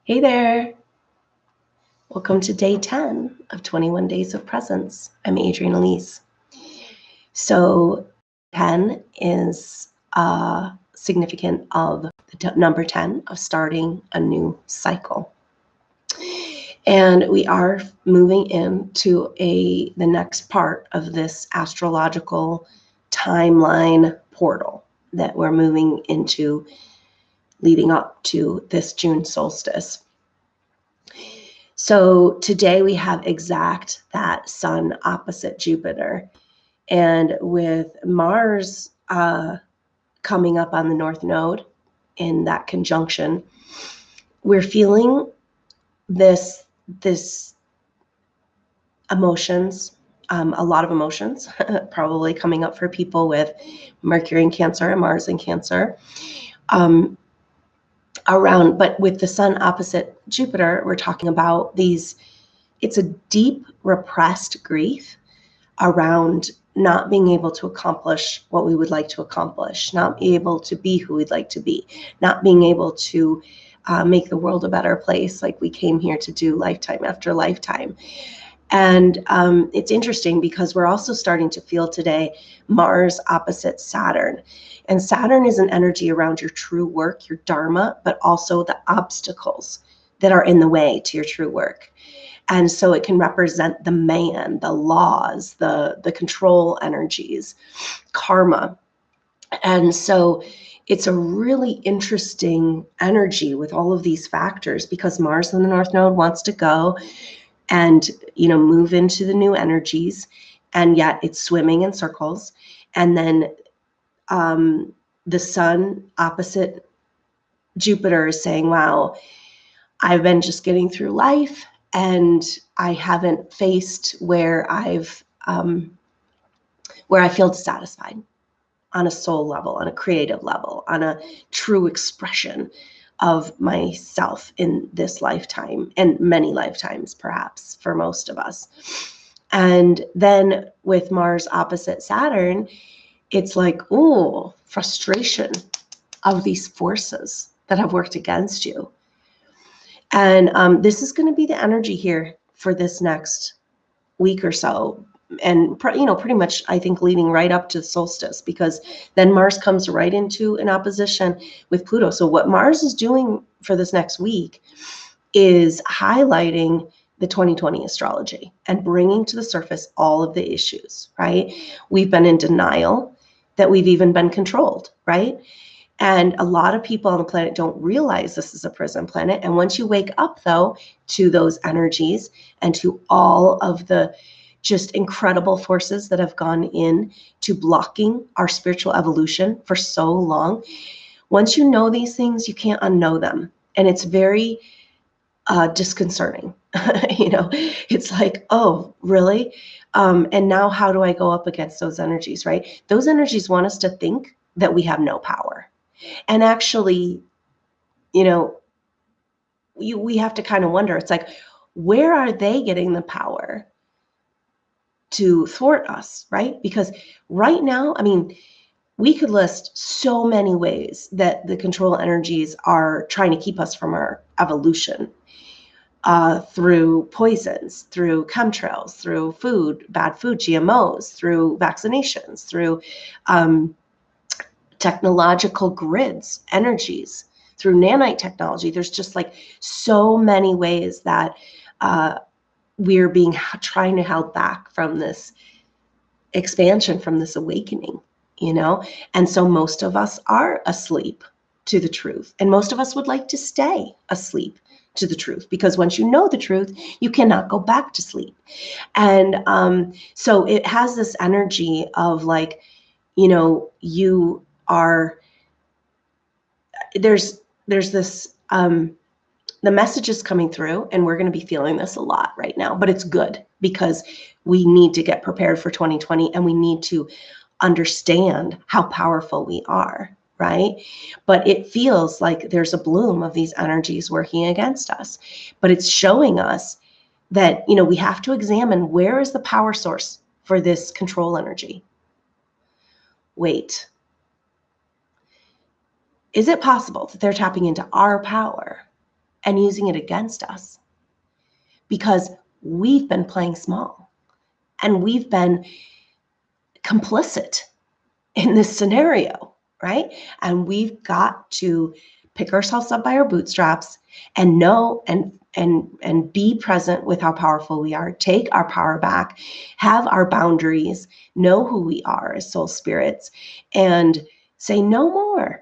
Hey there. Welcome to day 10 of 21 Days of Presence. I'm Adrienne Elise. So 10 is significant of the number 10 of starting a new cycle. And we are moving into the next part of this astrological timeline portal that we're moving into leading up to this June solstice. So today we have exact that Sun opposite Jupiter. And with Mars coming up on the North Node in that conjunction, we're feeling this emotions, a lot of emotions probably coming up for people with Mercury in Cancer and Mars in Cancer. But with the Sun opposite Jupiter, we're talking about it's a deep repressed grief around not being able to accomplish what we would like to accomplish, not being able to be who we'd like to be, not being able to make the world a better place like we came here to do lifetime after lifetime. And it's interesting because we're also starting to feel today Mars opposite Saturn. And Saturn is an energy around your true work, your dharma, but also the obstacles that are in the way to your true work. And so it can represent the man, the laws, the control energies, karma. And so it's a really interesting energy with all of these factors because Mars in the North Node wants to go and move into the new energies, and yet it's swimming in circles. And then the Sun opposite Jupiter is saying, wow, I've been just getting through life and I haven't faced where I feel dissatisfied on a soul level, on a creative level, on a true expression of myself in this lifetime and many lifetimes, perhaps, for most of us. And then with Mars opposite Saturn, it's like, ooh, frustration of these forces that have worked against you. And this is going to be the energy here for this next week or so. And, pretty much, I think, leading right up to the solstice, because then Mars comes right into an opposition with Pluto. So what Mars is doing for this next week is highlighting the 2020 astrology and bringing to the surface all of the issues, right? We've been in denial that we've even been controlled, right? And a lot of people on the planet don't realize this is a prison planet. And once you wake up, though, to those energies and to all of the just incredible forces that have gone in to blocking our spiritual evolution for so long, once you know these things, you can't unknow them. And it's very disconcerting. It's like, oh, really? And now how do I go up against those energies, right? Those energies want us to think that we have no power. And actually, we have to kind of wonder, it's like, where are they getting the power to thwart us, right? Because right now, we could list so many ways that the control energies are trying to keep us from our evolution, through poisons, through chemtrails, through food, bad food, GMOs, through vaccinations, through technological grids, energies, through nanite technology. There's just like so many ways that we're trying to held back from this expansion, from this awakening, and so most of us are asleep to the truth, and most of us would like to stay asleep to the truth, because once you know the truth, you cannot go back to sleep. And so it has this energy of like, you are, there's this the message is coming through, and we're going to be feeling this a lot right now, but it's good because we need to get prepared for 2020, and we need to understand how powerful we are, right? But it feels like there's a bloom of these energies working against us, but it's showing us that, we have to examine, where is the power source for this control energy? Wait, is it possible that they're tapping into our power and using it against us, because we've been playing small and we've been complicit in this scenario, right? And we've got to pick ourselves up by our bootstraps and know and be present with how powerful we are, take our power back, have our boundaries, know who we are as soul spirits, and say no more.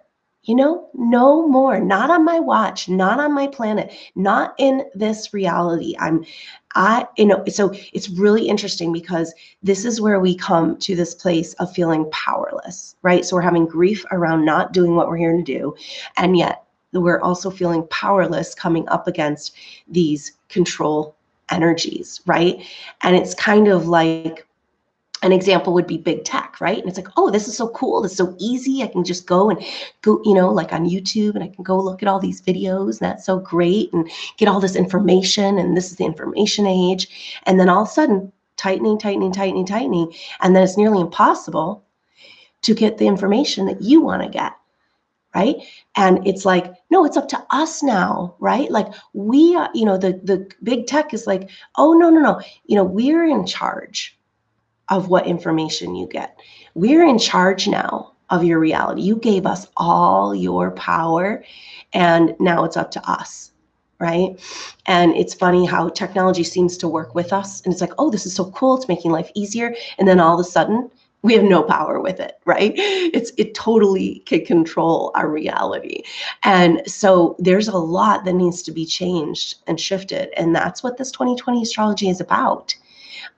No more, not on my watch, not on my planet, not in this reality. So it's really interesting, because this is where we come to this place of feeling powerless, right? So we're having grief around not doing what we're here to do. And yet we're also feeling powerless coming up against these control energies, right? And it's kind of like, an example would be big tech, right? And it's like, oh, this is so cool. This is so easy. I can just go, like on YouTube, and I can go look at all these videos, and that's so great, and get all this information. And this is the information age. And then all of a sudden, tightening. And then it's nearly impossible to get the information that you want to get, right? And it's like, no, it's up to us now, right? Like we, the big tech is like, oh, no. We're in charge of what information you get. We're in charge now of your reality. You gave us all your power, and now it's up to us, right? And it's funny how technology seems to work with us, and it's like, oh, this is so cool, it's making life easier, and then all of a sudden we have no power with it, right? It totally can control our reality. And so there's a lot that needs to be changed and shifted, and that's what this 2020 astrology is about.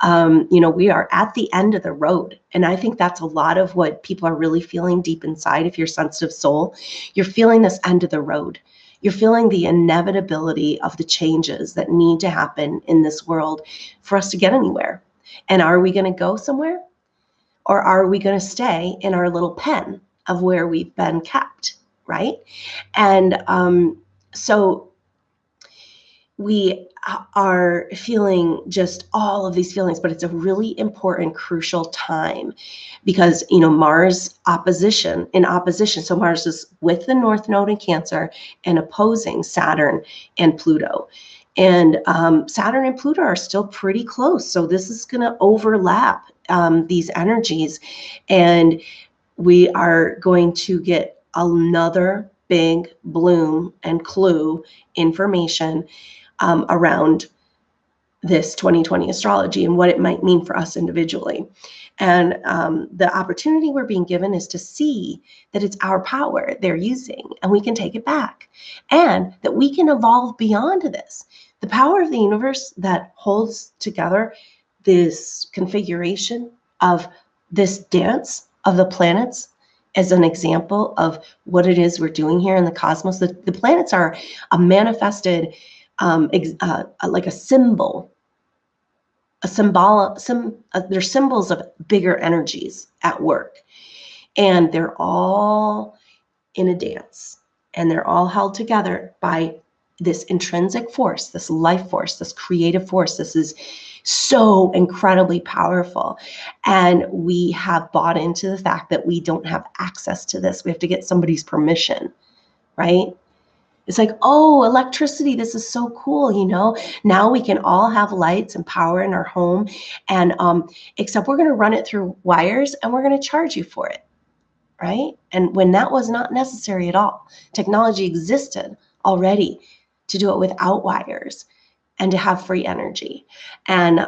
We are at the end of the road. And I think that's a lot of what people are really feeling deep inside. If you're a sensitive soul, you're feeling this end of the road. You're feeling the inevitability of the changes that need to happen in this world for us to get anywhere. And are we going to go somewhere? Or are we going to stay in our little pen of where we've been kept, right? And so we are feeling just all of these feelings, but it's a really important, crucial time, because, Mars in opposition. So Mars is with the North Node in Cancer and opposing Saturn and Pluto. And Saturn and Pluto are still pretty close. So this is going to overlap these energies. And we are going to get another big bloom and clue information around this 2020 astrology and what it might mean for us individually. And the opportunity we're being given is to see that it's our power they're using, and we can take it back, and that we can evolve beyond this. The power of the universe that holds together this configuration of this dance of the planets as an example of what it is we're doing here in the cosmos. The planets are a manifested, like a symbol, they're symbols of bigger energies at work. And they're all in a dance, and they're all held together by this intrinsic force, this life force, this creative force. This is so incredibly powerful. And we have bought into the fact that we don't have access to this. We have to get somebody's permission, right? It's like, oh, electricity, this is so cool, Now we can all have lights and power in our home, and except we're going to run it through wires, and we're going to charge you for it, right? And when that was not necessary at all. Technology existed already to do it without wires and to have free energy. And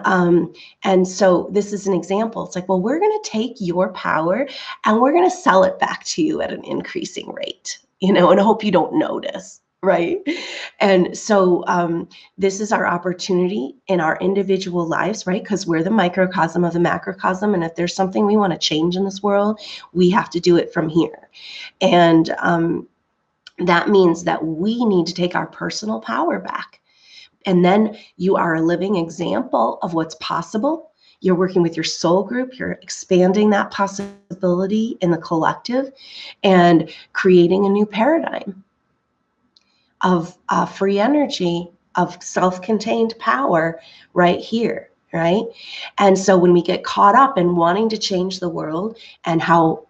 so this is an example. It's like, well, we're going to take your power and we're going to sell it back to you at an increasing rate, and hope you don't notice, right? And so this is our opportunity in our individual lives, right? Because we're the microcosm of the macrocosm. And if there's something we want to change in this world, we have to do it from here. And that means that we need to take our personal power back. And then you are a living example of what's possible. You're working with your soul group. You're expanding that possibility in the collective and creating a new paradigm of free energy, of self-contained power right here, right? And so when we get caught up in wanting to change the world and how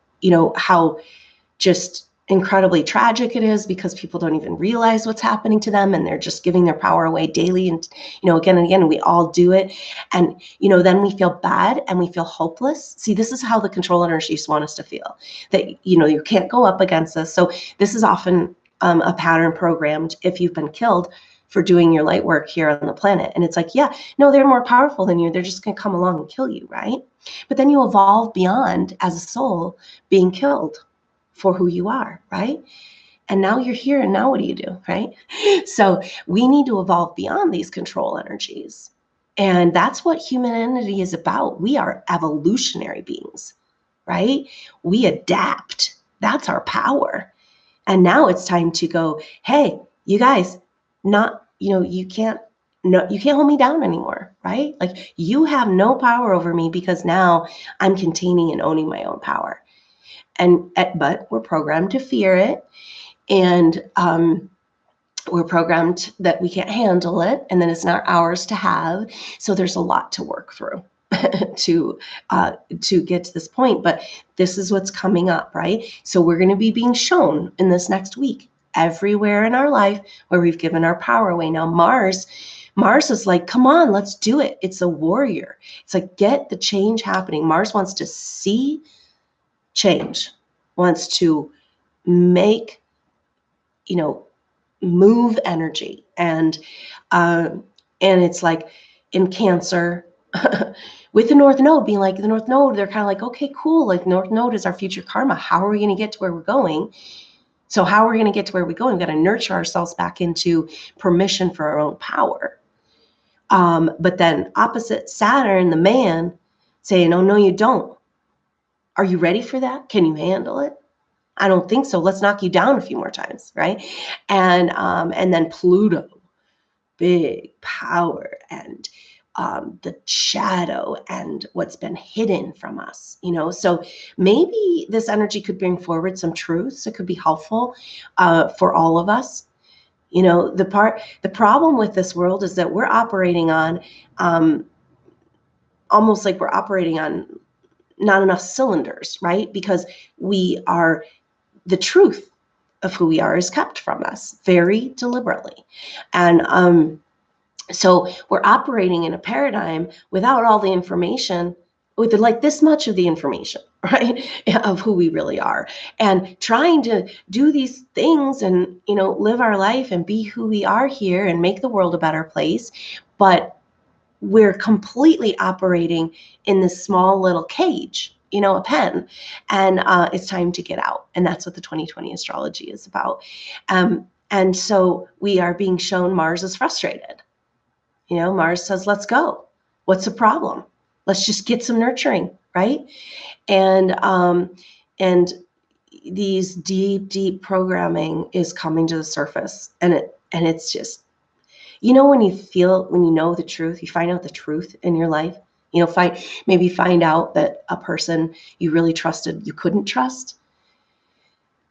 just incredibly tragic it is, because people don't even realize what's happening to them, and they're just giving their power away daily, and again and again. We all do it, and then we feel bad and we feel hopeless. See, this is how the control energies want us to feel, that you can't go up against this. So this is often a pattern programmed if you've been killed for doing your light work here on the planet. And it's like, yeah, no, they're more powerful than you, they're just going to come along and kill you, right? But then you evolve beyond, as a soul, being killed for who you are, right? And now you're here, and now what do, right? So we need to evolve beyond these control energies. And that's what humanity is about. We are evolutionary beings, right? We adapt. That's our power. And now it's time to go, hey, you guys, you can't hold me down anymore, right? Like, you have no power over me, because now I'm containing and owning my own power. But we're programmed to fear it, and we're programmed that we can't handle it, and then it's not ours to have. So there's a lot to work through to get to this point. But this is what's coming up, right? So we're going to be being shown in this next week everywhere in our life where we've given our power away. Now Mars is like, come on, let's do it. It's a warrior. It's like, get the change happening. Mars wants to see change, wants to make, move energy. And it's like in Cancer, with the North Node being like, the North Node, they're kind of like, okay, cool. Like, North Node is our future karma. How are we going to get to where we're going? So how are we going to get to where we're going? We've got to nurture ourselves back into permission for our own power. But then opposite Saturn, the man, saying, oh, no, you don't. Are you ready for that? Can you handle it? I don't think so. Let's knock you down a few more times, right? And then Pluto, big power, and the shadow, and what's been hidden from us, So maybe this energy could bring forward some truths. It could be helpful for all of us. The problem with this world is that we're operating on almost like we're operating on not enough cylinders, right? Because the truth of who we are is kept from us very deliberately. And so we're operating in a paradigm without all the information, with like this much of the information, right, of who we really are, and trying to do these things and, live our life and be who we are here and make the world a better place. But we're completely operating in this small little cage, a pen, and it's time to get out. And that's what the 2020 astrology is about. And so we are being shown Mars is frustrated. Mars says, let's go. What's the problem? Let's just get some nurturing, right? And these deep programming is coming to the surface, and it's just, when you know the truth, you find out the truth in your life. Find out that a person you really trusted, you couldn't trust.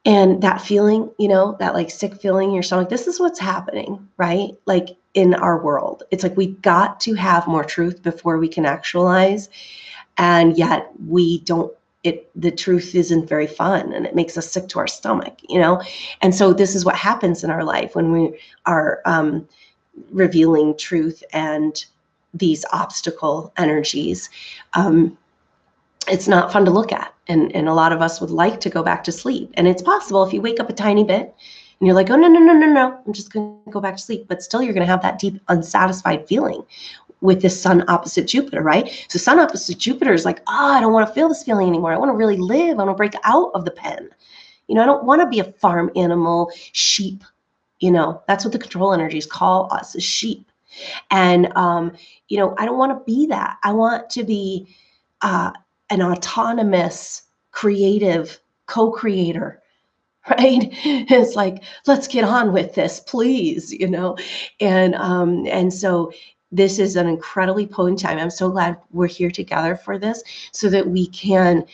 And that feeling, that like sick feeling in your stomach, this is what's happening, right? Like in our world, it's like we got to have more truth before we can actualize. And yet we don't, the truth isn't very fun, and it makes us sick to our stomach, And so this is what happens in our life when we are revealing truth and these obstacle energies. It's not fun to look at. And a lot of us would like to go back to sleep. And it's possible if you wake up a tiny bit and you're like, oh, no, I'm just going to go back to sleep. But still, you're going to have that deep unsatisfied feeling with this sun opposite Jupiter, right? So sun opposite Jupiter is like, I don't want to feel this feeling anymore. I want to really live. I want to break out of the pen. I don't want to be a farm animal, sheep. That's what the control energies call us, is sheep. And, I don't want to be that. I want to be an autonomous, creative co-creator, right? It's like, let's get on with this, please, And so this is an incredibly potent time. I'm so glad we're here together for this, so that we can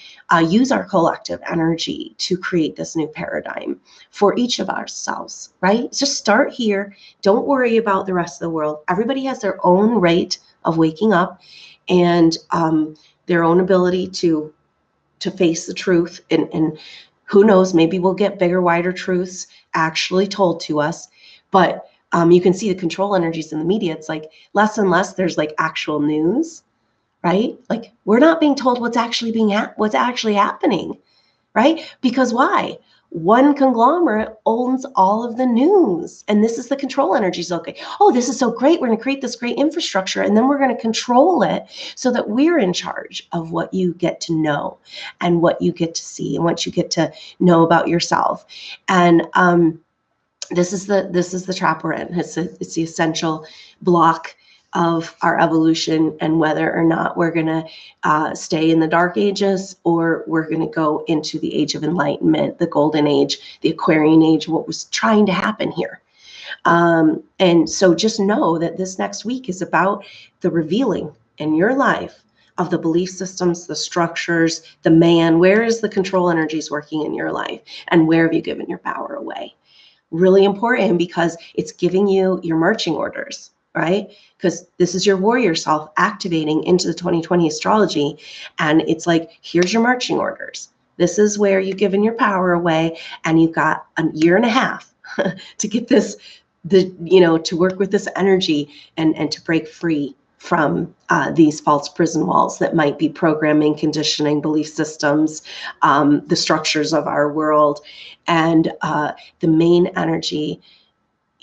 use our collective energy to create this new paradigm for each of ourselves, right? Just start here. Don't worry about the rest of the world. Everybody has their own rate of waking up, and their own ability to face the truth and Who knows, maybe we'll get bigger, wider truths actually told to us. But you can see the control energies in the media. It's like less and less there's like actual news, right? Like we're not being told what's actually happening, right? Because why? One conglomerate owns all of the news. And this is the control energies. Okay. Oh, this is so great. We're going to create this great infrastructure and then we're going to control it so that we're in charge of what you get to know and what you get to see and what you get to know about yourself. And this is the trap we're in. It's the essential block of our evolution, and whether or not we're going to stay in the dark ages or we're going to go into the age of enlightenment, the golden age, the Aquarian age, what was trying to happen here. And so just know that this next week is about the revealing in your life of the belief systems, the structures, the man. Where is the control energies working in your life, and where have you given your power away? Really important, because it's giving you your marching orders, right? Because this is your warrior self activating into the 2020 astrology. And it's like, here's your marching orders. This is where you've given your power away, and you've got a year and a half to get this, to work with this energy and to break free from these false prison walls that might be programming, conditioning, belief systems, the structures of our world. And the main energy,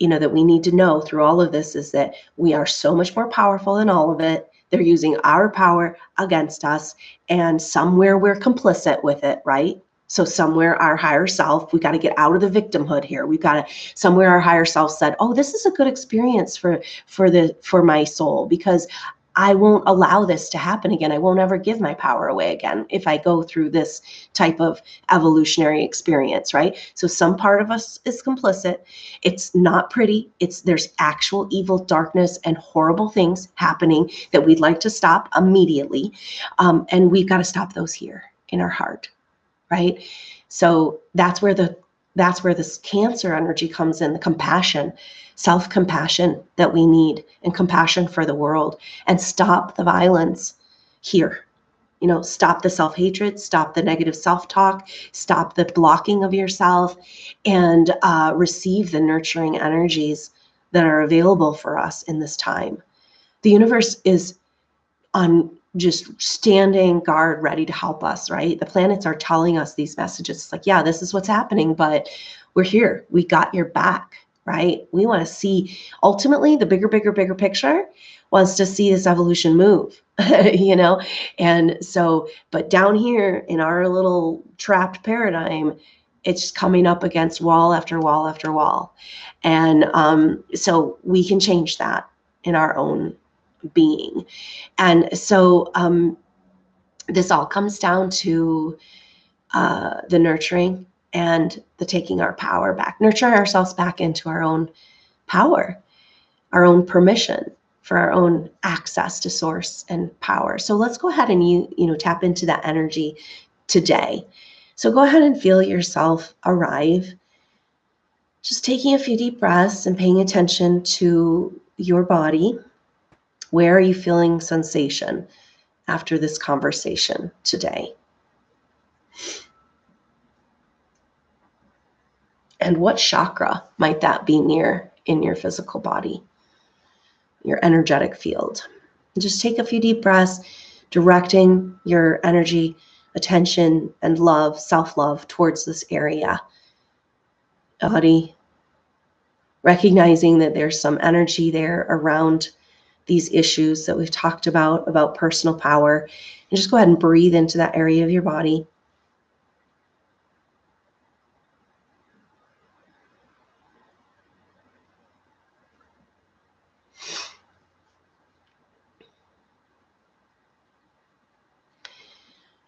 that we need to know through all of this is that we are so much more powerful than all of it. They're using our power against us, and somewhere we're complicit with it, right? So somewhere our higher self, we got to get out of the victimhood here. We've got to, somewhere our higher self said, oh, this is a good experience for my soul, because I won't allow this to happen again. I won't ever give my power away again if I go through this type of evolutionary experience, right? So some part of us is complicit. It's not pretty. There's actual evil, darkness, and horrible things happening that we'd like to stop immediately. And we've got to stop those here in our heart, right? So that's where this Cancer energy comes in, the compassion, self-compassion that we need, and compassion for the world, and stop the violence here. Stop the self-hatred, stop the negative self-talk, stop the blocking of yourself, and receive the nurturing energies that are available for us in this time. The universe is on just standing guard, ready to help us, right? The planets are telling us these messages. It's like, yeah, this is what's happening, but we're here. We got your back, right? We want to see, ultimately, the bigger picture wants to see this evolution move, And so, but down here in our little trapped paradigm, it's coming up against wall after wall after wall. And so we can change that in our own being. And so this all comes down to the nurturing and the taking our power back, nurturing ourselves back into our own power, our own permission for our own access to source and power. So let's go ahead and tap into that energy today. So go ahead and feel yourself arrive. Just taking a few deep breaths and paying attention to your body. Where are you feeling sensation after this conversation today? And what chakra might that be near in your physical body, your energetic field? And just take a few deep breaths, directing your energy, attention, and love, self-love towards this area. Body, recognizing that there's some energy there around these issues that we've talked about personal power. And just go ahead and breathe into that area of your body.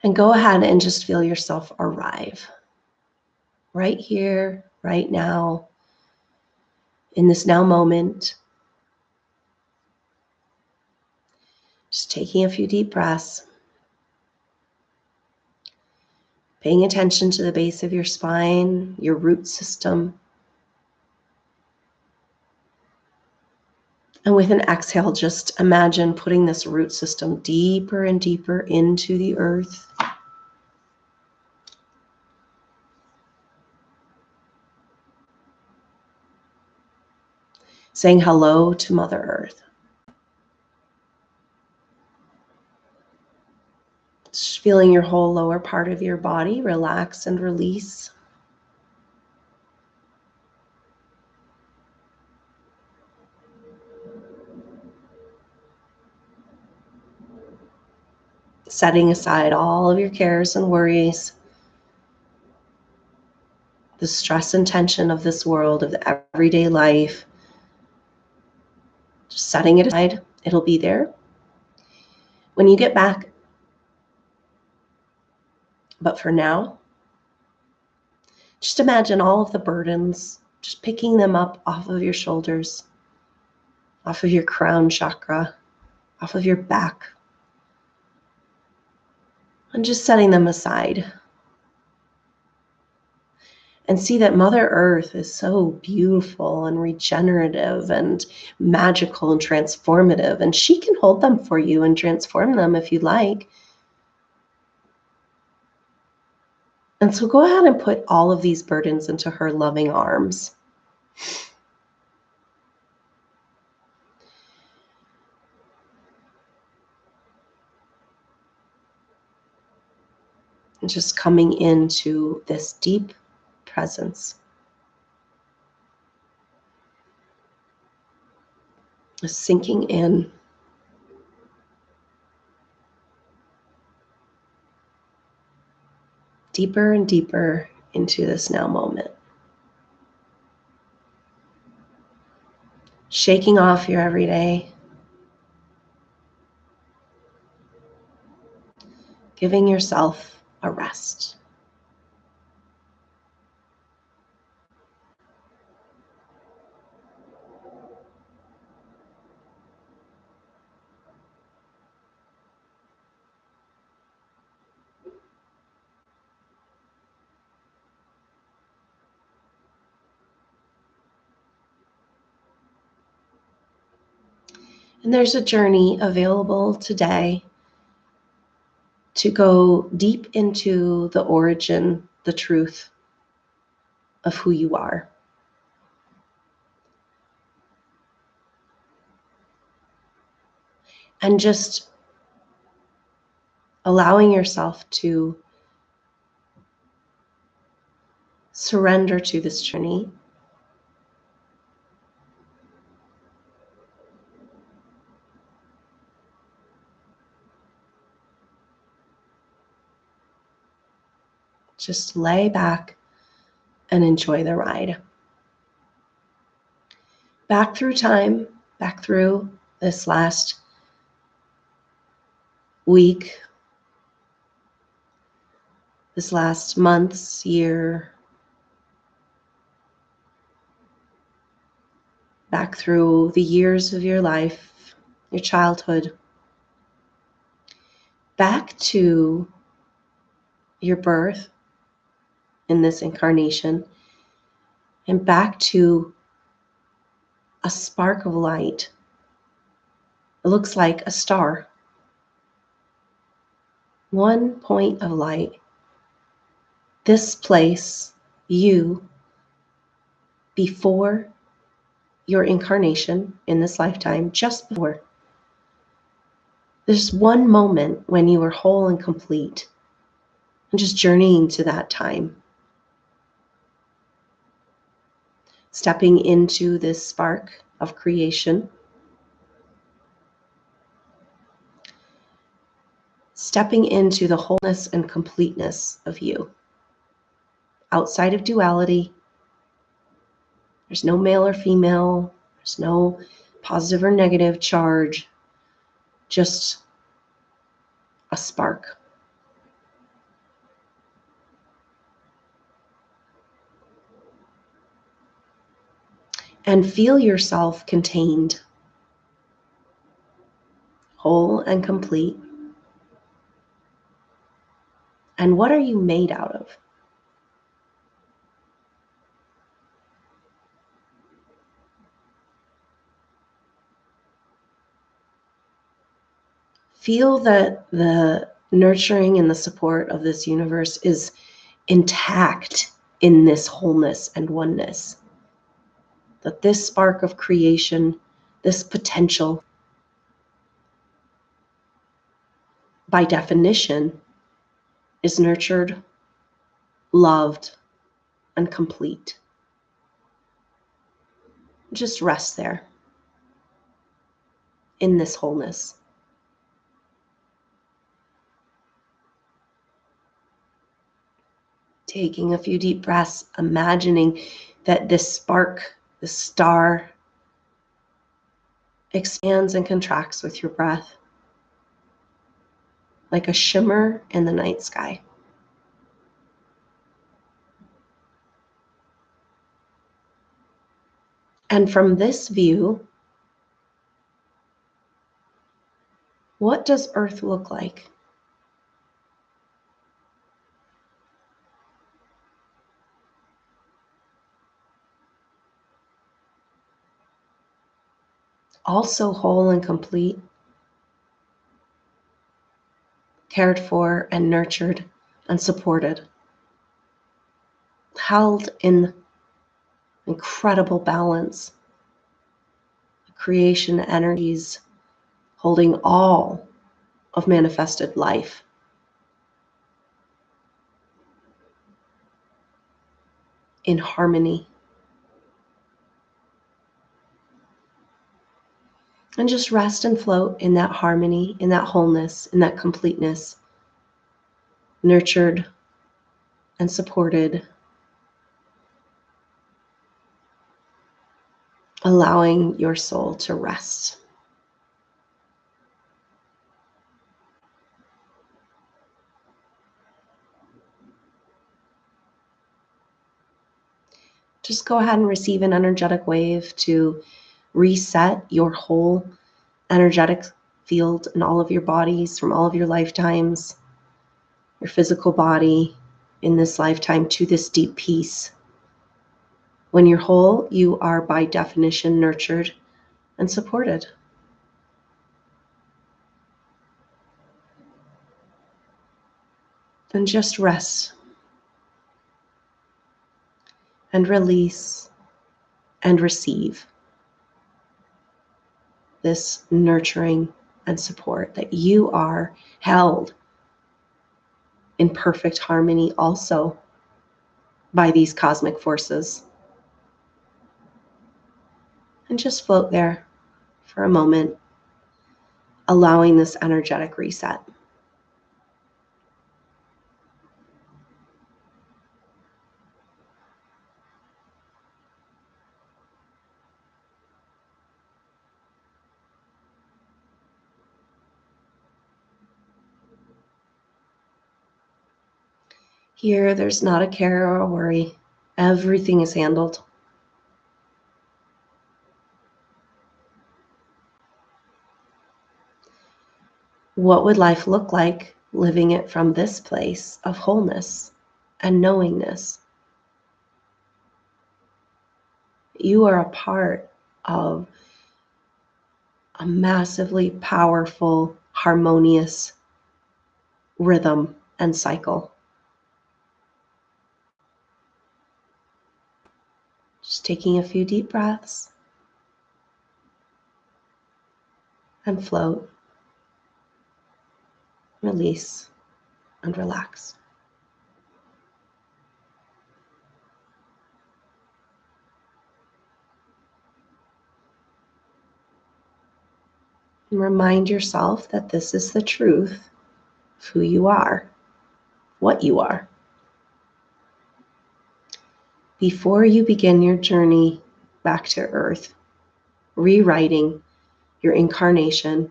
And go ahead and just feel yourself arrive right here, right now, in this now moment. Just taking a few deep breaths, paying attention to the base of your spine, your root system. And with an exhale, just imagine putting this root system deeper and deeper into the earth. saying hello to Mother Earth. Just feeling your whole lower part of your body relax and release. Setting aside all of your cares and worries, the stress and tension of this world, of the everyday life. Just setting it aside. It'll be there when you get back. But for now, just imagine all of the burdens, just picking them up off of your shoulders, off of your crown chakra, off of your back, and just setting them aside. And see that Mother Earth is so beautiful and regenerative and magical and transformative, and she can hold them for you and transform them if you like. And so go ahead and put all of these burdens into her loving arms. And just coming into this deep presence. Just sinking in. Deeper and deeper into this now moment. Shaking off your everyday. Giving yourself a rest. And there's a journey available today to go deep into the origin, the truth of who you are. And just allowing yourself to surrender to this journey. Just lay back and enjoy the ride. Back through time, back through this last week, this last month's, year, back through the years of your life, your childhood, back to your birth in this incarnation, and back to a spark of light. It looks like a star. One point of light. This place, you, before your incarnation in this lifetime, just before. There's one moment when you were whole and complete, and just journeying to that time. Stepping into this spark of creation. Stepping into the wholeness and completeness of you. Outside of duality. There's no male or female. There's no positive or negative charge. Just a spark. And feel yourself contained, whole and complete. And what are you made out of? Feel that the nurturing and the support of this universe is intact in this wholeness and oneness. that this spark of creation, this potential, by definition, is nurtured, loved, and complete. Just rest there in this wholeness. Taking a few deep breaths, imagining that this spark, this star, expands and contracts with your breath like a shimmer in the night sky. And from this view, what does Earth look like? Also whole and complete, cared for and nurtured and supported, held in incredible balance, creation energies holding all of manifested life. In harmony. And just rest and float in that harmony, in that wholeness, in that completeness, nurtured and supported, allowing your soul to rest. Just go ahead and receive an energetic wave to reset your whole energetic field in all of your bodies from all of your lifetimes, your physical body in this lifetime to this deep peace. When you're whole, you are by definition nurtured and supported. Then just rest and release and receive this nurturing and support that you are held in perfect harmony also by these cosmic forces. And just float there for a moment, allowing this energetic reset. Here, there's not a care or a worry. Everything is handled. What would life look like living it from this place of wholeness and knowingness? You are a part of a massively powerful, harmonious rhythm and cycle. Just taking a few deep breaths and float, release, and relax. And remind yourself that this is the truth of who you are, what you are. Before you begin your journey back to Earth, rewriting your incarnation,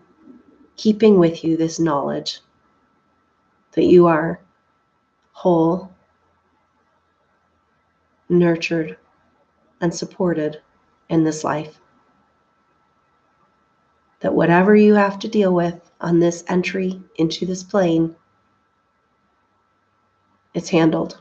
keeping with you this knowledge that you are whole, nurtured, and supported in this life. That whatever you have to deal with on this entry into this plane, it's handled.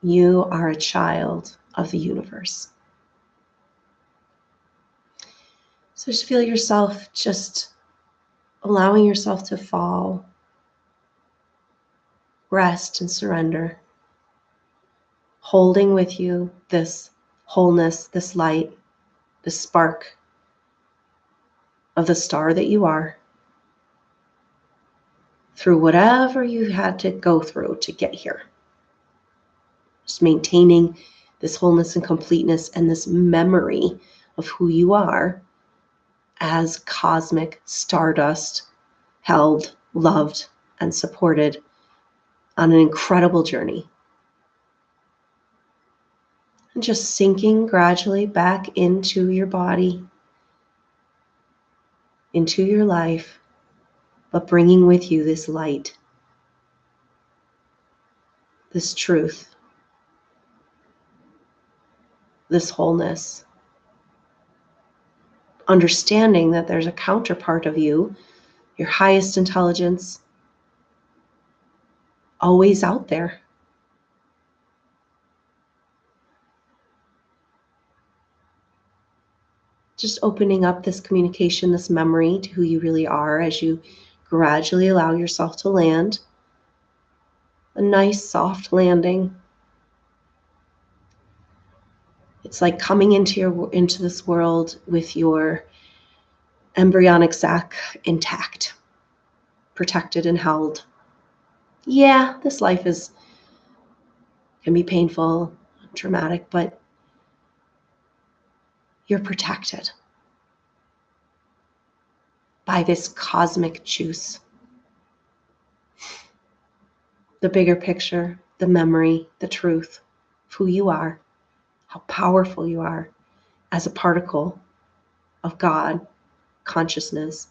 You are a child of the universe. So just feel yourself just allowing yourself to fall rest and surrender, holding with you this wholeness, this light, this spark of the star that you are, through whatever you had to go through to get here. Just maintaining this wholeness and completeness and this memory of who you are as cosmic stardust, held, loved, and supported on an incredible journey. And just sinking gradually back into your body, into your life, but bringing with you this light, this truth, this wholeness. Understanding that there's a counterpart of you, your highest intelligence, always out there. Just opening up this communication, this memory to who you really are as you gradually allow yourself to land. A nice soft landing. It's like coming into this world with your embryonic sac intact, protected and held. Yeah, this life can be painful, traumatic, but you're protected by this cosmic juice. The bigger picture, the memory, the truth of who you are, how powerful you are as a particle of God, consciousness,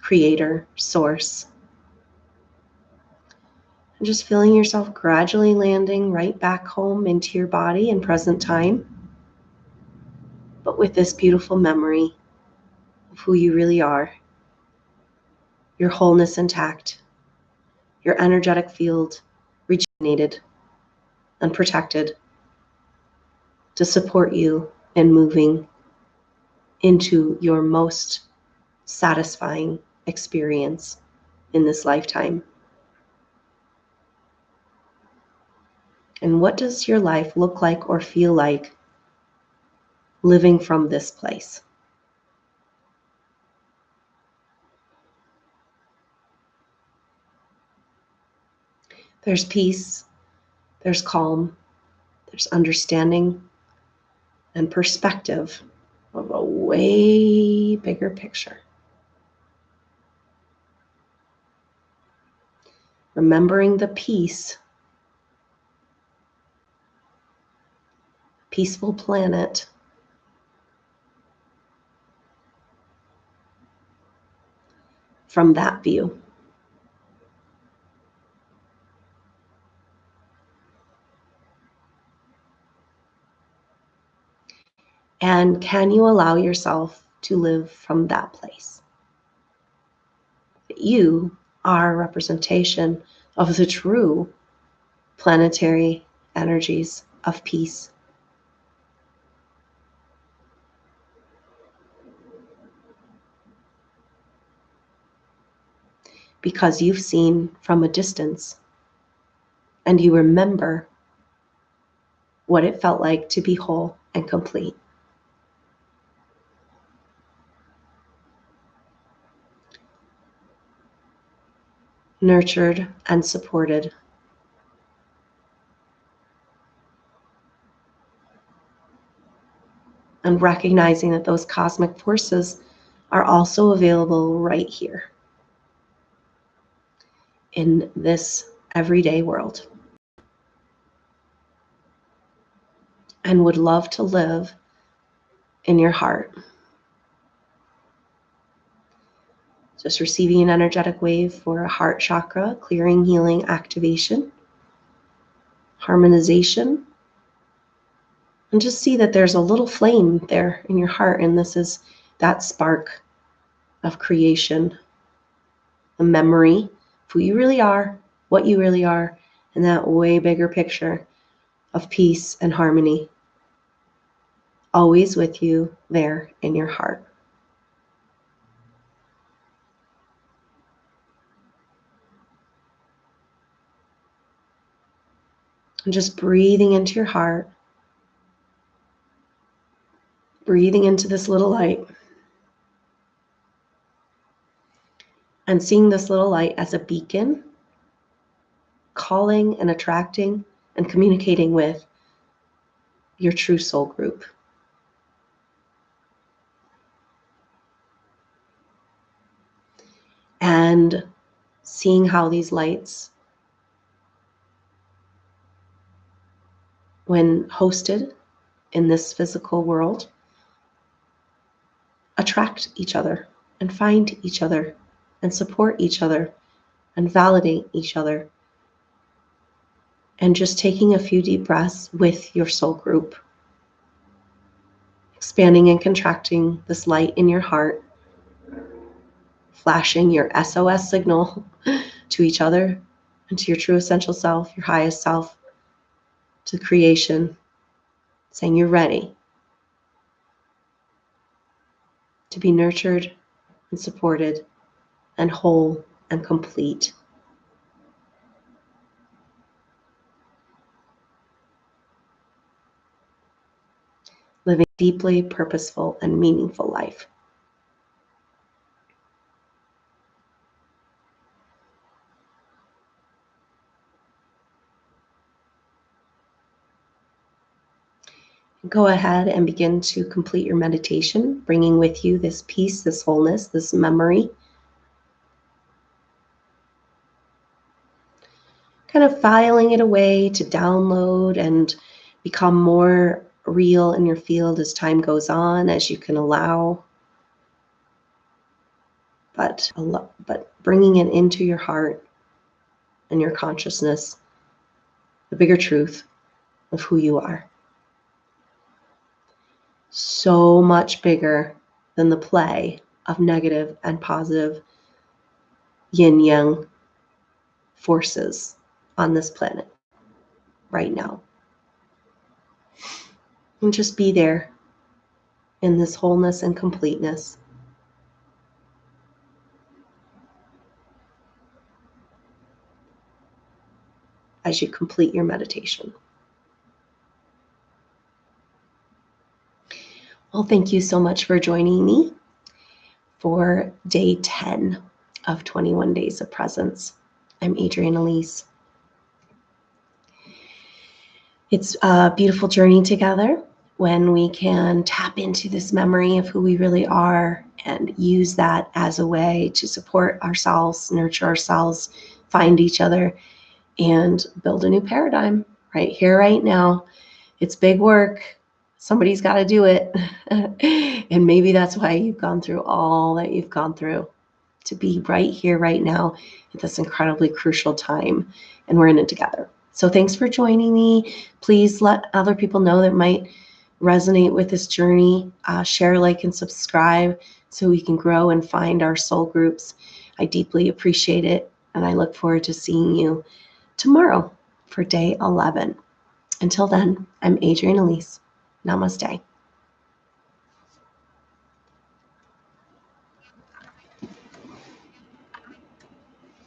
creator, source. And just feeling yourself gradually landing right back home into your body in present time, but with this beautiful memory of who you really are, your wholeness intact, your energetic field rejuvenated and protected to support you in moving into your most satisfying experience in this lifetime. And what does your life look like or feel like living from this place? There's peace, there's calm, there's understanding and perspective of a way bigger picture. Remembering the peace, peaceful planet, from that view. And can you allow yourself to live from that place? You are a representation of the true planetary energies of peace. Because you've seen from a distance and you remember what it felt like to be whole and complete. Nurtured and supported. And recognizing that those cosmic forces are also available right here in this everyday world. And would love to live in your heart. Just receiving an energetic wave for a heart chakra, clearing, healing, activation, harmonization. And just see that there's a little flame there in your heart, and this is that spark of creation, a memory of who you really are, what you really are, and that way bigger picture of peace and harmony, always with you there in your heart. And just breathing into your heart, breathing into this little light, and seeing this little light as a beacon, calling and attracting and communicating with your true soul group. And seeing how these lights, when hosted in this physical world, attract each other and find each other and support each other and validate each other. And just taking a few deep breaths with your soul group, expanding and contracting this light in your heart, flashing your SOS signal to each other and to your true essential self, your highest self, to creation, saying you're ready to be nurtured and supported and whole and complete. Living a deeply purposeful and meaningful life. Go ahead and begin to complete your meditation, bringing with you this peace, this wholeness, this memory. Kind of filing it away to download and become more real in your field as time goes on, as you can allow. But bringing it into your heart and your consciousness, the bigger truth of who you are. So much bigger than the play of negative and positive yin-yang forces on this planet right now. And just be there in this wholeness and completeness. As you complete your meditation. Well, thank you so much for joining me for day 10 of 21 Days of Presence. I'm Adrienne Elise. It's a beautiful journey together when we can tap into this memory of who we really are and use that as a way to support ourselves, nurture ourselves, find each other, and build a new paradigm right here, right now. It's big work. Somebody's got to do it. And maybe that's why you've gone through all that you've gone through, to be right here, right now at this incredibly crucial time. And we're in it together. So thanks for joining me. Please let other people know that might resonate with this journey. Share, like, and subscribe so we can grow and find our soul groups. I deeply appreciate it. And I look forward to seeing you tomorrow for day 11. Until then, I'm Adrienne Elise. Namaste.